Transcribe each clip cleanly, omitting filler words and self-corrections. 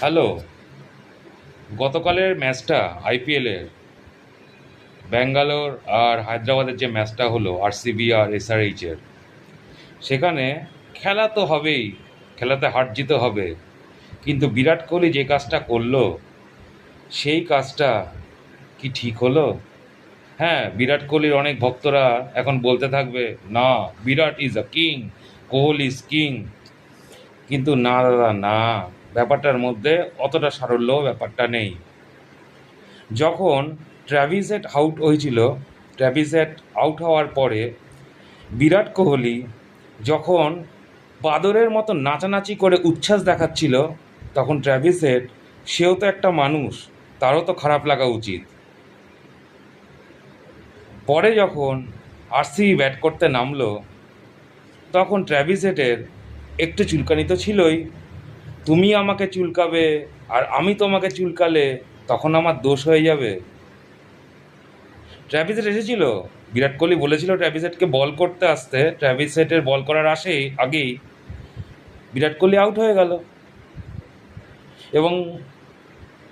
Hello. গতকালের ম্যাচটা আইপিএলের ব্যাঙ্গালোর আর হায়দ্রাবাদের যে ম্যাচটা হলো আরসিবি আর এসআরএইচের, সেখানে খেলা তো হবেই, খেলাতে হার জিতে হবে, কিন্তু বিরাট কোহলি যে কাজটা করলো সেই কাজটা কি ঠিক হলো? হ্যাঁ, বিরাট কোহলির অনেক ভক্তরা এখন বলতে থাকবে, না, Virat is a king, Kohli is king. কিন্তু না দাদা, না, ব্যাপারটার মধ্যে অতটা সারল্য ব্যাপারটা নেই। যখন ট্র্যাভিস হেড আউট হয়েছিল, ট্র্যাভিস হেড আউট হওয়ার পরে বিরাট কোহলি যখন বাদরের মতো নাচানাচি করে উচ্ছ্বাস দেখাচ্ছিল, তখন ট্র্যাভিস হেড, সেও তো একটা মানুষ, তারও তো খারাপ লাগা উচিত। পরে যখন আরসিবি ব্যাট করতে নামলো, তখন ট্র্যাভিস হেডের একটু চুলকানি তো ছিলই। তুমি আমাকে চুলকাবে আর আমি তোমাকে চুলকালে তখন আমার দোষ হয়ে যাবে। ট্র্যাভিস হেড এসেছিল, বিরাট কোহলি বলেছিল ট্র্যাভিস হেডকে বল করতে আসতে, ট্র্যাভিস হেডের বল করার আগেই বিরাট কোহলি আউট হয়ে গেল। এবং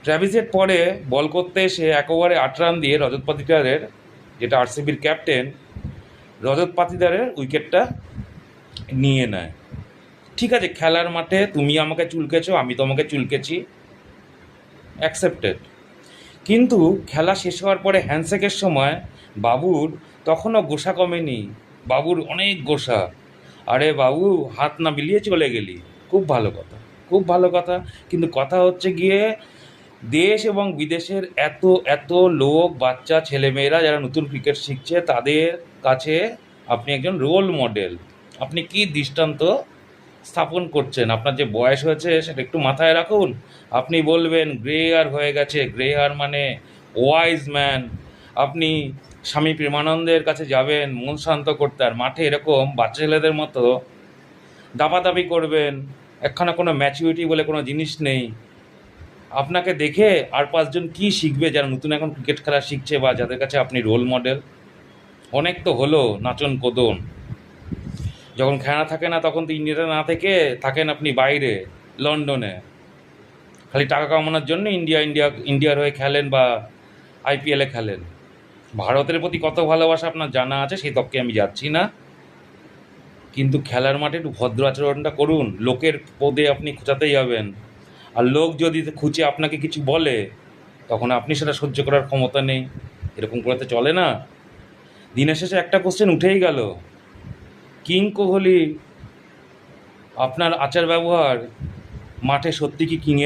ট্র্যাভিস হেড পরে বল করতে এসে 1 ওভারে 8 রান দিয়ে রজত পাতিদারের, যেটা আরসিবির ক্যাপ্টেন, রজত পাতিদারের উইকেটটা নিয়ে নেয়। ঠিক আছে, খেলার মাঠে তুমি আমাকে চুলকেছো, আমি তোমাকে চুলকেছি, অ্যাকসেপ্টেড। কিন্তু খেলা শেষ হওয়ার পরে হ্যান্ডশেকের সময় বাবুর তখনও গোসা কমেনি, বাবুর অনেক গোসা। আরে বাবু, হাত না মিলিয়ে চলে গেলি, খুব ভালো কথা, খুব ভালো কথা। কিন্তু কথা হচ্ছে গিয়ে, দেশ এবং বিদেশের এত এত লোক, বাচ্চা ছেলেমেয়েরা যারা নতুন ক্রিকেট শিখছে, তাদের কাছে আপনি একজন রোল মডেল। আপনি কি দৃষ্টান্ত স্থাপন করছেন? আপনার যে বয়স হয়েছে সেটা একটু মাথায় রাখুন। আপনি বলবেন গ্রে হেয়ার হয়ে গেছে, গ্রে হেয়ার মানে ওয়াইজ ম্যান। আপনি স্বামী প্রেমানন্দের কাছে যাবেন মন শান্ত করতে, আর মাঠে এরকম বাচ্চা ছেলেদের মতো দাপাদাপি করবেন। একখানা কোনো ম্যাচুরিটি বলে কোনো জিনিস নেই। আপনাকে দেখে আর 5 জন কী শিখবে যারা নতুন এখন ক্রিকেট খেলা শিখছে, বা যাদের কাছে আপনি রোল মডেল? অনেক তো হলো নাচন কোদন। যখন খেলা থাকে না তখন তো ইন্ডিয়াতে না থেকে থাকেন আপনি বাইরে, লন্ডনে, খালি টাকা কামানোর জন্য ইন্ডিয়ার হয়ে খেলেন বা আইপিএলে খেলেন। ভারতের প্রতি কত ভালোবাসা আপনার জানা আছে, সেই তককে আমি যাচ্ছি না। কিন্তু খেলার মাঠে একটু ভদ্র আচরণটা করুন। লোকের পদে আপনি খোঁচাতেই যাবেন, আর লোক যদি খুঁচে আপনাকে কিছু বলে, তখন আপনি সেটা সহ্য করার ক্ষমতা নেই। এরকম করে তো চলে না। দিনের শেষে একটা কোশ্চেন উঠেই গেল, কিং কোহলি, আপনার আচার ব্যবহার মাঠে সত্যি কি কিংয়ের